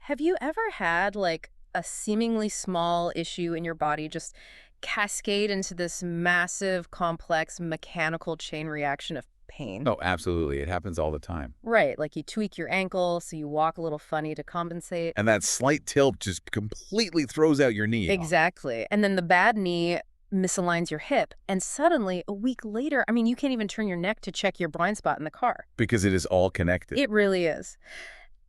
Have you ever had like a seemingly small issue in your body just cascade into this massive, complex mechanical chain reaction of pain? Oh, absolutely. It happens all the time. Right, like you tweak your ankle so you walk a little funny to compensate. And that slight tilt just completely throws out your knee. Exactly. And then the bad knee misaligns your hip, and suddenly a week later, I mean, you can't even turn your neck to check your blind spot in the car. Because it is all connected. It really is.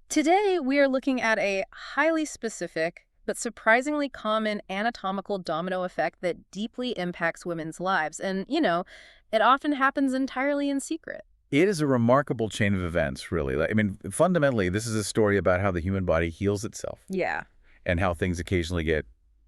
Today, we are looking at a highly specific but surprisingly common anatomical domino effect that deeply impacts women's lives. And, it often happens entirely in secret. It is a remarkable chain of events, really. I mean, fundamentally, this is a story about how the human body heals itself Yeah. and how things occasionally get,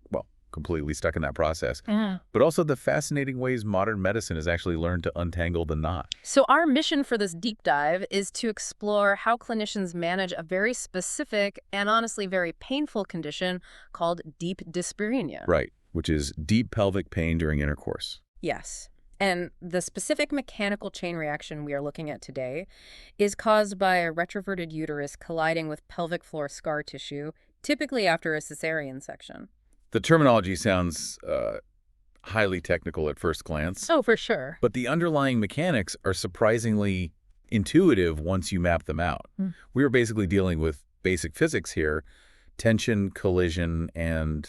well, completely stuck in that process. Yeah. But also the fascinating ways modern medicine has actually learned to untangle the knot. So our mission for this deep dive is to explore how clinicians manage a very specific and honestly very painful condition called deep dyspareunia. Right, which is deep pelvic pain during intercourse. Yes. And the specific mechanical chain reaction we are looking at today is caused by a retroverted uterus colliding with pelvic floor scar tissue, typically after a cesarean section. The terminology sounds highly technical at first glance, Oh, for sure. but the underlying mechanics are surprisingly intuitive once you map them out. Mm. We are basically dealing with basic physics here, tension, collision, and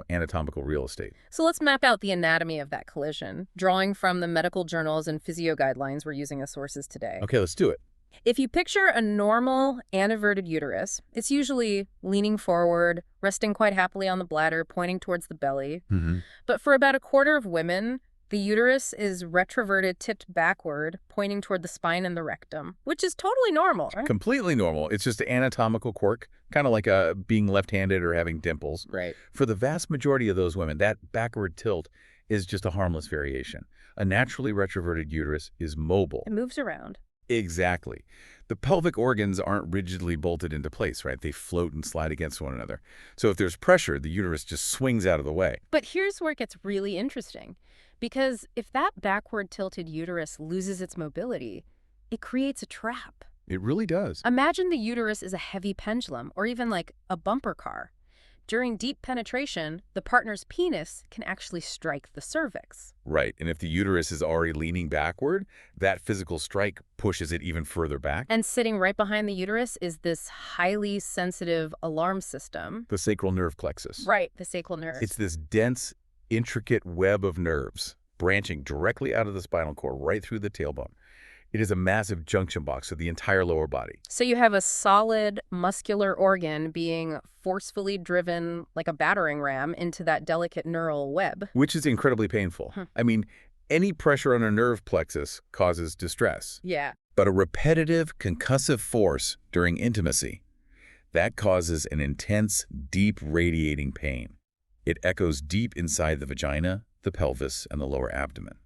anatomical real estate. So let's map out the anatomy of that collision, drawing from the medical journals and physio guidelines we're using as sources today. Okay, let's do it. If you picture a normal aneverted uterus, it's usually leaning forward, resting quite happily on the bladder, pointing towards the belly. Mm-hmm. But for about a quarter of women, the uterus is retroverted, tipped backward, pointing toward the spine and the rectum, which is totally normal, right? Completely normal. It's just an anatomical quirk, kind of like being left-handed or having dimples. Right. For the vast majority of those women, that backward tilt is just a harmless variation. A naturally retroverted uterus is mobile. It moves around. Exactly. The pelvic organs aren't rigidly bolted into place, right? They float and slide against one another. So if there's pressure, the uterus just swings out of the way. But here's where it gets really interesting. Because if that backward tilted uterus loses its mobility, it creates a trap. It really does. Imagine the uterus is a heavy pendulum or even like a bumper car. During deep penetration, the partner's penis can actually strike the cervix. Right. And if the uterus is already leaning backward, that physical strike pushes it even further back. And sitting right behind the uterus is this highly sensitive alarm system. The sacral nerve plexus. Right, the sacral nerve. It's this dense, intricate web of nerves branching directly out of the spinal cord right through the tailbone. It is a massive junction box for the entire lower body. So you have a solid muscular organ being forcefully driven like a battering ram into that delicate neural web. Which is incredibly painful. I mean, any pressure on a nerve plexus causes distress. Yeah. But a repetitive, concussive force during intimacy, that causes an intense, deep radiating pain. It echoes deep inside the vagina, the pelvis, and the lower abdomen.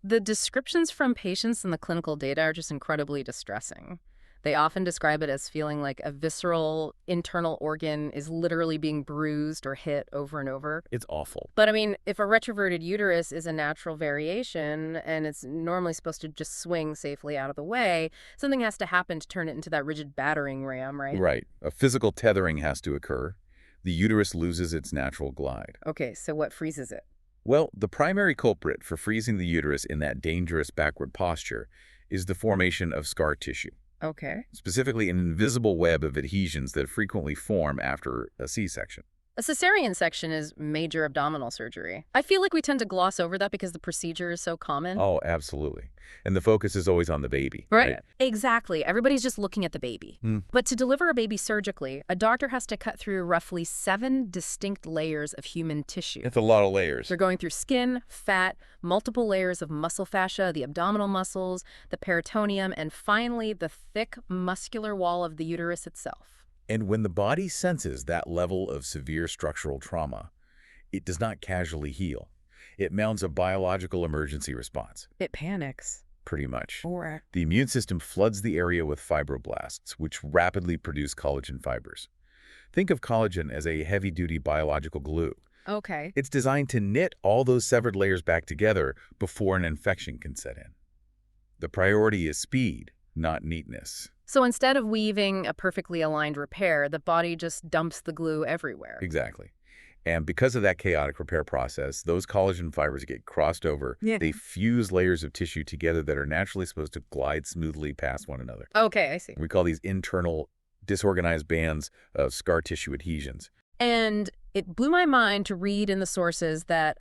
The descriptions from patients in the clinical data are just incredibly distressing. They often describe it as feeling like a visceral internal organ is literally being bruised or hit over and over. It's awful. But I mean, if a retroverted uterus is a natural variation and it's normally supposed to just swing safely out of the way, something has to happen to turn it into that rigid battering ram, right? Right. A physical tethering has to occur. The uterus loses its natural glide. Okay, so what freezes it? Well, the primary culprit for freezing the uterus in that dangerous backward posture is the formation of scar tissue. Okay. Specifically an invisible web of adhesions that frequently form after a C-section. A cesarean section is major abdominal surgery. I feel like we tend to gloss over that because the procedure is so common. Oh, absolutely. And the focus is always on the baby. Right. Exactly. Everybody's just looking at the baby. But to deliver a baby surgically, a doctor has to cut through roughly 7 distinct layers of human tissue. It's a lot of layers. They're going through skin, fat, multiple layers of muscle fascia, the abdominal muscles, the peritoneum, and finally the thick muscular wall of the uterus itself. And when the body senses that level of severe structural trauma, it does not casually heal. It mounts a biological emergency response. It panics. Pretty much. Or The immune system floods the area with fibroblasts, which rapidly produce collagen fibers. Think of collagen as a heavy-duty biological glue. okay. It's designed to knit all those severed layers back together before an infection can set in. The priority is speed, not neatness. So instead of weaving a perfectly aligned repair, the body just dumps the glue everywhere. Exactly. And because of that chaotic repair process, those collagen fibers get crossed over. Yeah. They fuse layers of tissue together that are naturally supposed to glide smoothly past one another. Okay, I see. We call these internal disorganized bands of scar tissue adhesions. And it blew my mind to read in the sources that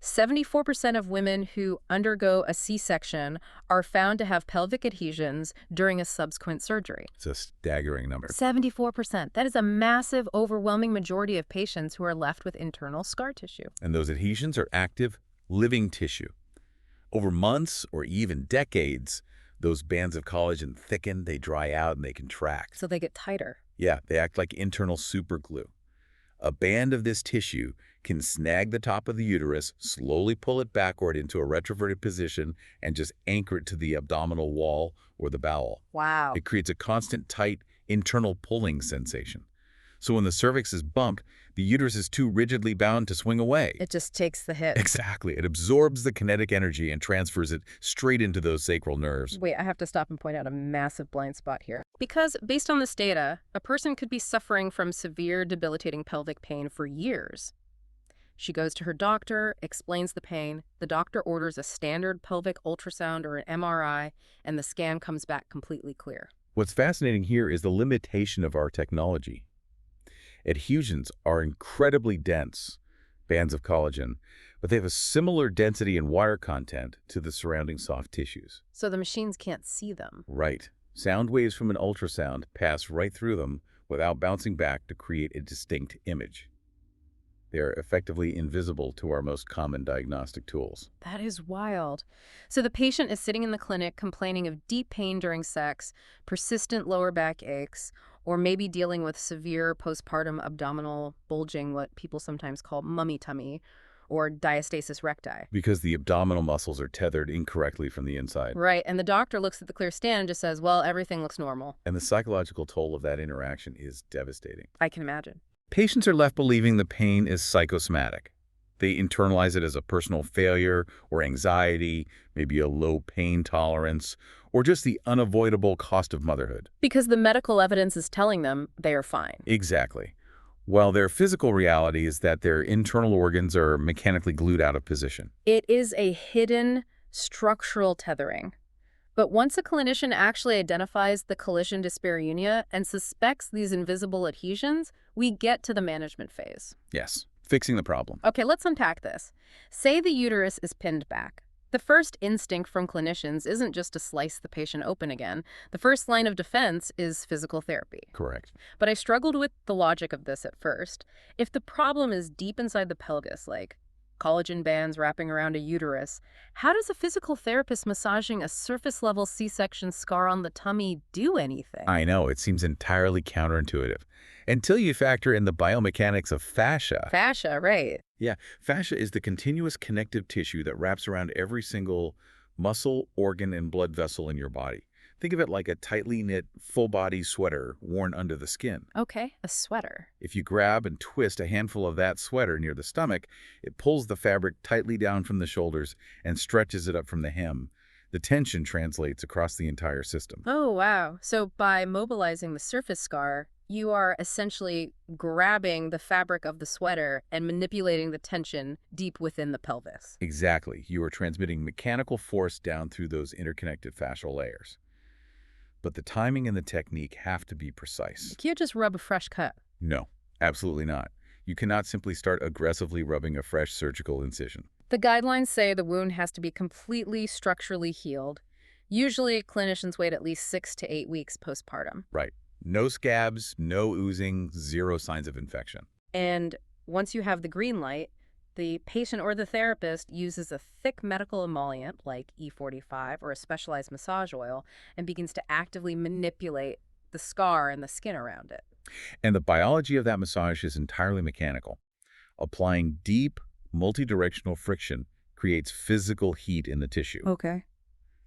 74% of women who undergo a C-section are found to have pelvic adhesions during a subsequent surgery. It's a staggering number. 74%. That is a massive, overwhelming majority of patients who are left with internal scar tissue. And those adhesions are active, living tissue. Over months or even decades, those bands of collagen thicken, they dry out, and they contract. So they get tighter. Yeah, they act like internal superglue. A band of this tissue can snag the top of the uterus, slowly pull it backward into a retroverted position, and just anchor it to the abdominal wall or the bowel. Wow. It creates a constant, tight, internal pulling sensation. So when the cervix is bumped, the uterus is too rigidly bound to swing away. It just takes the hit. Exactly. It absorbs the kinetic energy and transfers it straight into those sacral nerves. Wait, I have to stop and point out a massive blind spot here. Because based on this data, a person could be suffering from severe debilitating pelvic pain for years. She goes to her doctor, explains the pain. The doctor orders a standard pelvic ultrasound or an MRI, and the scan comes back completely clear. What's fascinating here is the limitation of our technology. Adhesions are incredibly dense bands of collagen, but they have a similar density and wire content to the surrounding soft tissues. So the machines can't see them. Right. Sound waves from an ultrasound pass right through them without bouncing back to create a distinct image. They are effectively invisible to our most common diagnostic tools. That is wild. So the patient is sitting in the clinic complaining of deep pain during sex, persistent lower back aches, or maybe dealing with severe postpartum abdominal bulging, what people sometimes call mummy tummy, or diastasis recti. Because the abdominal muscles are tethered incorrectly from the inside. Right, and the doctor looks at the clear scan and just says, well, everything looks normal. And the psychological toll of that interaction is devastating. I can imagine. Patients are left believing the pain is psychosomatic. They internalize it as a personal failure or anxiety, maybe a low pain tolerance, or just the unavoidable cost of motherhood. Because the medical evidence is telling them they are fine. Exactly. While their physical reality is that their internal organs are mechanically glued out of position. It is a hidden structural tethering. But once a clinician actually identifies the collision dyspareunia and suspects these invisible adhesions, we get to the management phase. Yes, fixing the problem. Okay, let's unpack this. Say the uterus is pinned back. The first instinct from clinicians isn't just to slice the patient open again. The first line of defense is physical therapy. Correct. But I struggled with the logic of this at first. If the problem is deep inside the pelvis, like collagen bands wrapping around a uterus, how does a physical therapist massaging a surface-level C-section scar on the tummy do anything? I know, it seems entirely counterintuitive. Until you factor in the biomechanics of fascia. Fascia, right. Yeah, fascia is the continuous connective tissue that wraps around every single muscle, organ, and blood vessel in your body. Think of it like a tightly knit, full-body sweater worn under the skin. Okay, a sweater. If you grab and twist a handful of that sweater near the stomach, it pulls the fabric tightly down from the shoulders and stretches it up from the hem. The tension translates across the entire system. Oh, wow. So by mobilizing the surface scar, you are essentially grabbing the fabric of the sweater and manipulating the tension deep within the pelvis. Exactly. You are transmitting mechanical force down through those interconnected fascial layers. But the timing and the technique have to be precise. You can't just rub a fresh cut. No, absolutely not. You cannot simply start aggressively rubbing a fresh surgical incision. The guidelines say the wound has to be completely structurally healed. Usually, clinicians wait at least 6 to 8 weeks postpartum. Right. No scabs, no oozing, zero signs of infection. And once you have the green light, the patient or the therapist uses a thick medical emollient like E45 or a specialized massage oil and begins to actively manipulate the scar and the skin around it. And the biology of that massage is entirely mechanical. Applying deep, multidirectional friction creates physical heat in the tissue. Okay.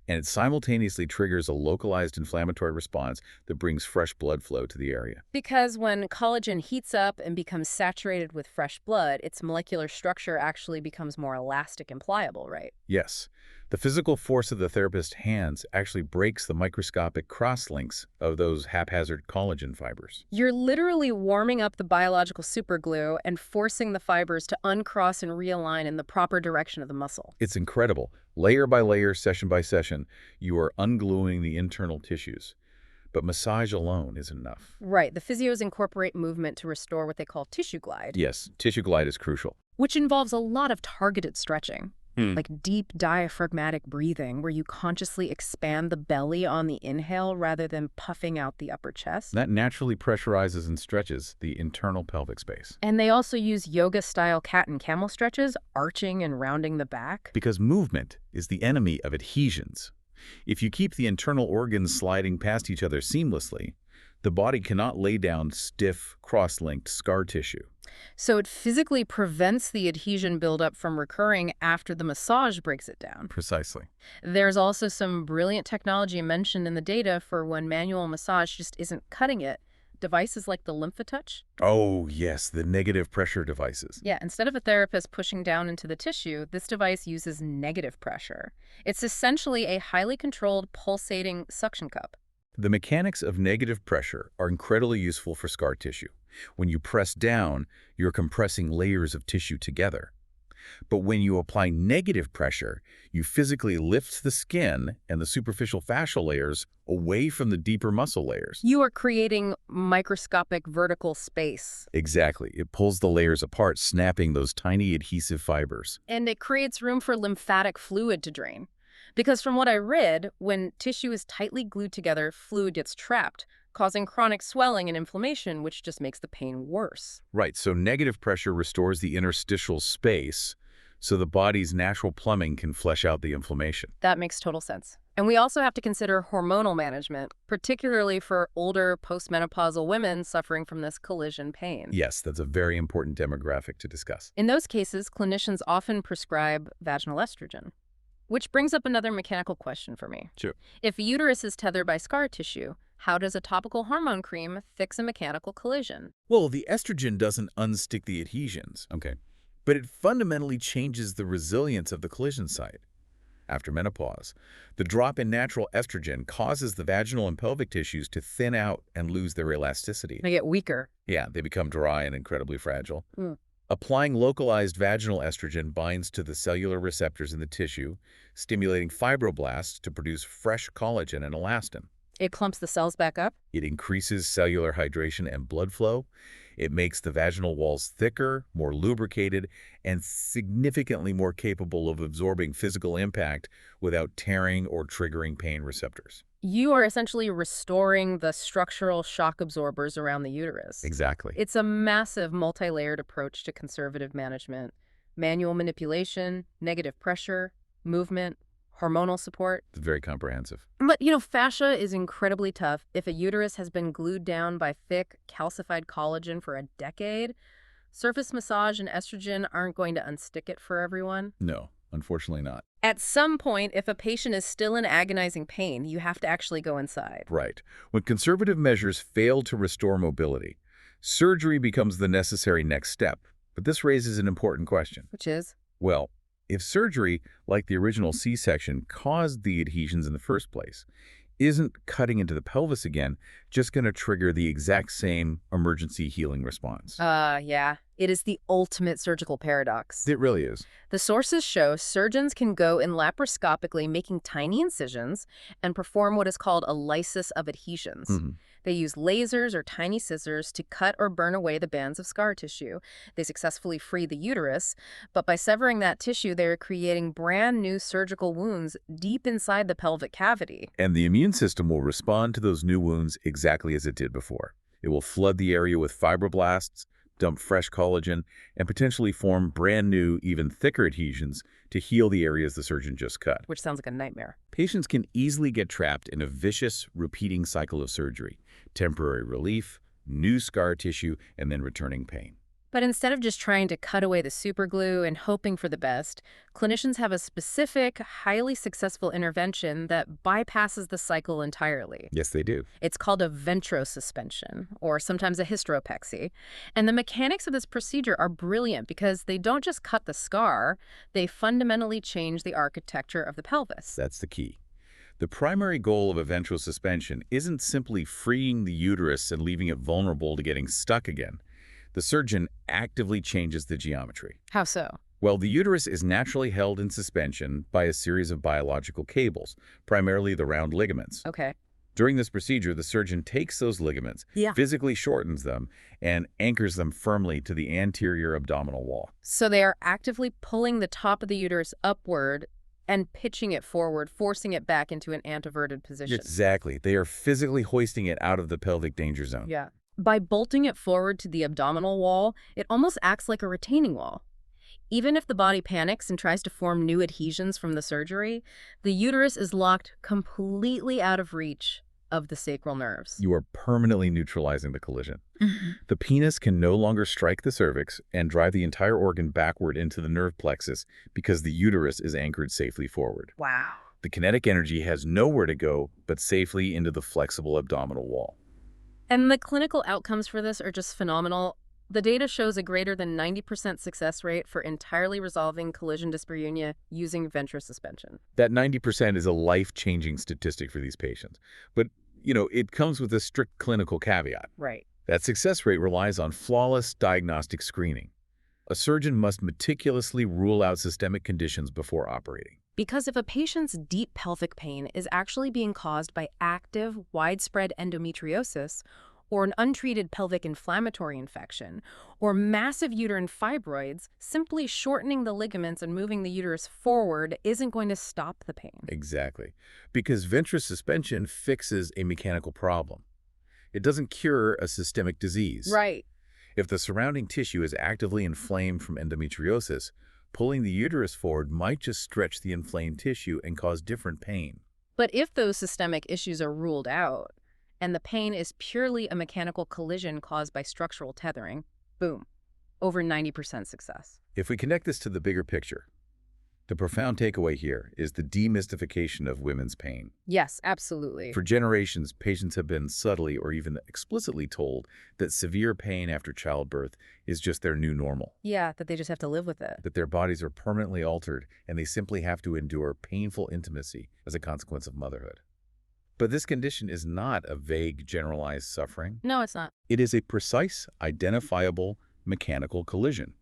And it simultaneously triggers a localized inflammatory response that brings fresh blood flow to the area. Because when collagen heats up and becomes saturated with fresh blood, its molecular structure actually becomes more elastic and pliable, right? Yes, The physical force of the therapist's hands actually breaks the microscopic cross-links of those haphazard collagen fibers. You're literally warming up the biological superglue and forcing the fibers to uncross and realign in the proper direction of the muscle. It's incredible. Layer by layer, session by session, you are ungluing the internal tissues. But massage alone isn't enough. Right. The physios incorporate movement to restore what they call tissue glide. Yes, tissue glide is crucial. Which involves a lot of targeted stretching. Hmm. Like deep diaphragmatic breathing, where you consciously expand the belly on the inhale rather than puffing out the upper chest. That naturally pressurizes and stretches the internal pelvic space. And they also use yoga-style cat and camel stretches, arching and rounding the back. Because movement is the enemy of adhesions. If you keep the internal organs sliding past each other seamlessly, the body cannot lay down stiff, cross-linked scar tissue. So it physically prevents the adhesion buildup from recurring after the massage breaks it down. Precisely. There's also some brilliant technology mentioned in the data for when manual massage just isn't cutting it. Devices like the LymphaTouch. Oh, yes, the negative pressure devices. Yeah, instead of a therapist pushing down into the tissue, this device uses negative pressure. It's essentially a highly controlled, pulsating suction cup. The mechanics of negative pressure are incredibly useful for scar tissue. When you press down, you're compressing layers of tissue together. But when you apply negative pressure, you physically lift the skin and the superficial fascial layers away from the deeper muscle layers. You are creating microscopic vertical space. Exactly. It pulls the layers apart, snapping those tiny adhesive fibers. And it creates room for lymphatic fluid to drain. Because from what I read, when tissue is tightly glued together, fluid gets trapped, causing chronic swelling and inflammation, which just makes the pain worse. Right, so negative pressure restores the interstitial space so the body's natural plumbing can flush out the inflammation. That makes total sense. And we also have to consider hormonal management, particularly for older postmenopausal women suffering from this collision pain. Yes, that's a very important demographic to discuss. In those cases, clinicians often prescribe vaginal estrogen. Which brings up another mechanical question for me. Sure. If a uterus is tethered by scar tissue, how does a topical hormone cream fix a mechanical collision? Well, the estrogen doesn't unstick the adhesions. Okay. But it fundamentally changes the resilience of the collision site. After menopause, the drop in natural estrogen causes the vaginal and pelvic tissues to thin out and lose their elasticity. They get weaker. Yeah, they become dry and incredibly fragile. Mm. Applying localized vaginal estrogen binds to the cellular receptors in the tissue, stimulating fibroblasts to produce fresh collagen and elastin. It clumps the cells back up? It increases cellular hydration and blood flow. It makes the vaginal walls thicker, more lubricated, and significantly more capable of absorbing physical impact without tearing or triggering pain receptors. You are essentially restoring the structural shock absorbers around the uterus. Exactly. It's a massive multi-layered approach to conservative management. Manual manipulation, negative pressure, movement, hormonal support. It's very comprehensive. But, fascia is incredibly tough. If a uterus has been glued down by thick, calcified collagen for a decade, surface massage and estrogen aren't going to unstick it for everyone. No, unfortunately not. At some point, if a patient is still in agonizing pain, you have to actually go inside. Right. When conservative measures fail to restore mobility, surgery becomes the necessary next step. But this raises an important question. Which is? Well, if surgery, like the original C-section, caused the adhesions in the first place, isn't cutting into the pelvis again just going to trigger the exact same emergency healing response? Yeah. It is the ultimate surgical paradox. It really is. The sources show surgeons can go in laparoscopically, making tiny incisions, and perform what is called a lysis of adhesions. They use lasers or tiny scissors to cut or burn away the bands of scar tissue. They successfully free the uterus, but by severing that tissue, they're creating brand new surgical wounds deep inside the pelvic cavity. And the immune system will respond to those new wounds exactly as it did before. It will flood the area with fibroblasts, dump fresh collagen, and potentially form brand new, even thicker adhesions to heal the areas the surgeon just cut. Which sounds like a nightmare. Patients can easily get trapped in a vicious, repeating cycle of surgery, temporary relief, new scar tissue, and then returning pain. But instead of just trying to cut away the superglue and hoping for the best, clinicians have a specific, highly successful intervention that bypasses the cycle entirely. Yes, they do. It's called a ventrosuspension, or sometimes a hysteropexy. And the mechanics of this procedure are brilliant because they don't just cut the scar, they fundamentally change the architecture of the pelvis. That's the key. The primary goal of a ventral suspension isn't simply freeing the uterus and leaving it vulnerable to getting stuck again. The surgeon actively changes the geometry. How so? Well, the uterus is naturally held in suspension by a series of biological cables, primarily the round ligaments. Okay. During this procedure, the surgeon takes those ligaments, physically shortens them, and anchors them firmly to the anterior abdominal wall. So they are actively pulling the top of the uterus upward and pitching it forward, forcing it back into an anteverted position. Exactly. They are physically hoisting it out of the pelvic danger zone. Yeah. By bolting it forward to the abdominal wall, it almost acts like a retaining wall. Even if the body panics and tries to form new adhesions from the surgery, the uterus is locked completely out of reach of the sacral nerves. You are permanently neutralizing the collision. The penis can no longer strike the cervix and drive the entire organ backward into the nerve plexus because the uterus is anchored safely forward. Wow. The kinetic energy has nowhere to go but safely into the flexible abdominal wall. And the clinical outcomes for this are just phenomenal. The data shows a greater than 90% success rate for entirely resolving collision dyspareunia using ventrosuspension. That 90% is a life-changing statistic for these patients. But, it comes with a strict clinical caveat. Right. That success rate relies on flawless diagnostic screening. A surgeon must meticulously rule out systemic conditions before operating. Because if a patient's deep pelvic pain is actually being caused by active, widespread endometriosis, or an untreated pelvic inflammatory infection, or massive uterine fibroids, simply shortening the ligaments and moving the uterus forward isn't going to stop the pain. Exactly. Because ventrosuspension fixes a mechanical problem. It doesn't cure a systemic disease. Right. If the surrounding tissue is actively inflamed from endometriosis, pulling the uterus forward might just stretch the inflamed tissue and cause different pain. But if those systemic issues are ruled out, and the pain is purely a mechanical collision caused by structural tethering, boom, over 90% success. If we connect this to the bigger picture, the profound takeaway here is the demystification of women's pain. Yes, absolutely. For generations, patients have been subtly or even explicitly told that severe pain after childbirth is just their new normal. Yeah, that they just have to live with it. That their bodies are permanently altered and they simply have to endure painful intimacy as a consequence of motherhood. But this condition is not a vague, generalized suffering. No, it's not. It is a precise, identifiable mechanical collision.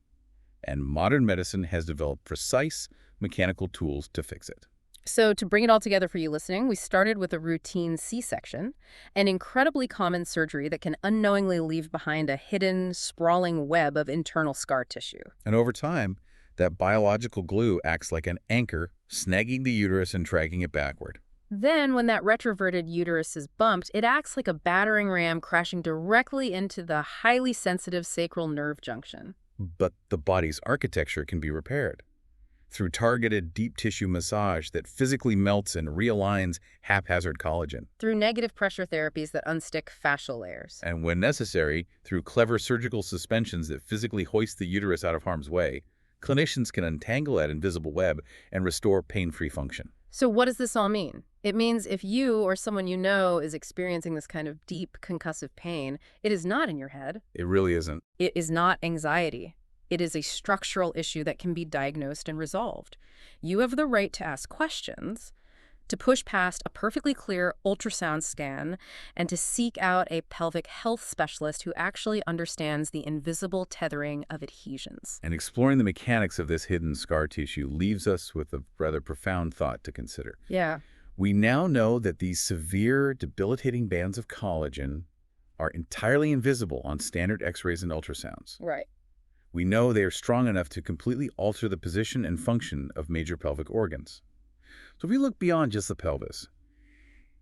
And modern medicine has developed precise mechanical tools to fix it. So to bring it all together for you listening, we started with a routine C-section, an incredibly common surgery that can unknowingly leave behind a hidden, sprawling web of internal scar tissue. And over time, that biological glue acts like an anchor, snagging the uterus and dragging it backward. Then, when that retroverted uterus is bumped, it acts like a battering ram crashing directly into the highly sensitive sacral nerve junction. But the body's architecture can be repaired through targeted deep tissue massage that physically melts and realigns haphazard collagen. Through negative pressure therapies that unstick fascial layers. And when necessary, through clever surgical suspensions that physically hoist the uterus out of harm's way, clinicians can untangle that invisible web and restore pain-free function. So what does this all mean? It means if you or someone you know is experiencing this kind of deep concussive pain, it is not in your head. It really isn't. It is not anxiety. It is a structural issue that can be diagnosed and resolved. You have the right to ask questions, to push past a perfectly clear ultrasound scan, and to seek out a pelvic health specialist who actually understands the invisible tethering of adhesions. And exploring the mechanics of this hidden scar tissue leaves us with a rather profound thought to consider. Yeah. We now know that these severe, debilitating bands of collagen are entirely invisible on standard X-rays and ultrasounds. Right. We know they are strong enough to completely alter the position and function of major pelvic organs. So if we look beyond just the pelvis,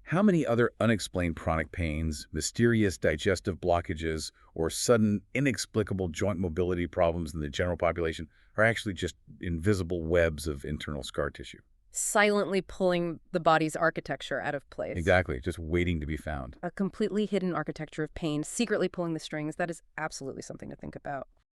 how many other unexplained chronic pains, mysterious digestive blockages, or sudden inexplicable joint mobility problems in the general population are actually just invisible webs of internal scar tissue? Silently pulling the body's architecture out of place. Exactly, just waiting to be found. A completely hidden architecture of pain, secretly pulling the strings. That is absolutely something to think about.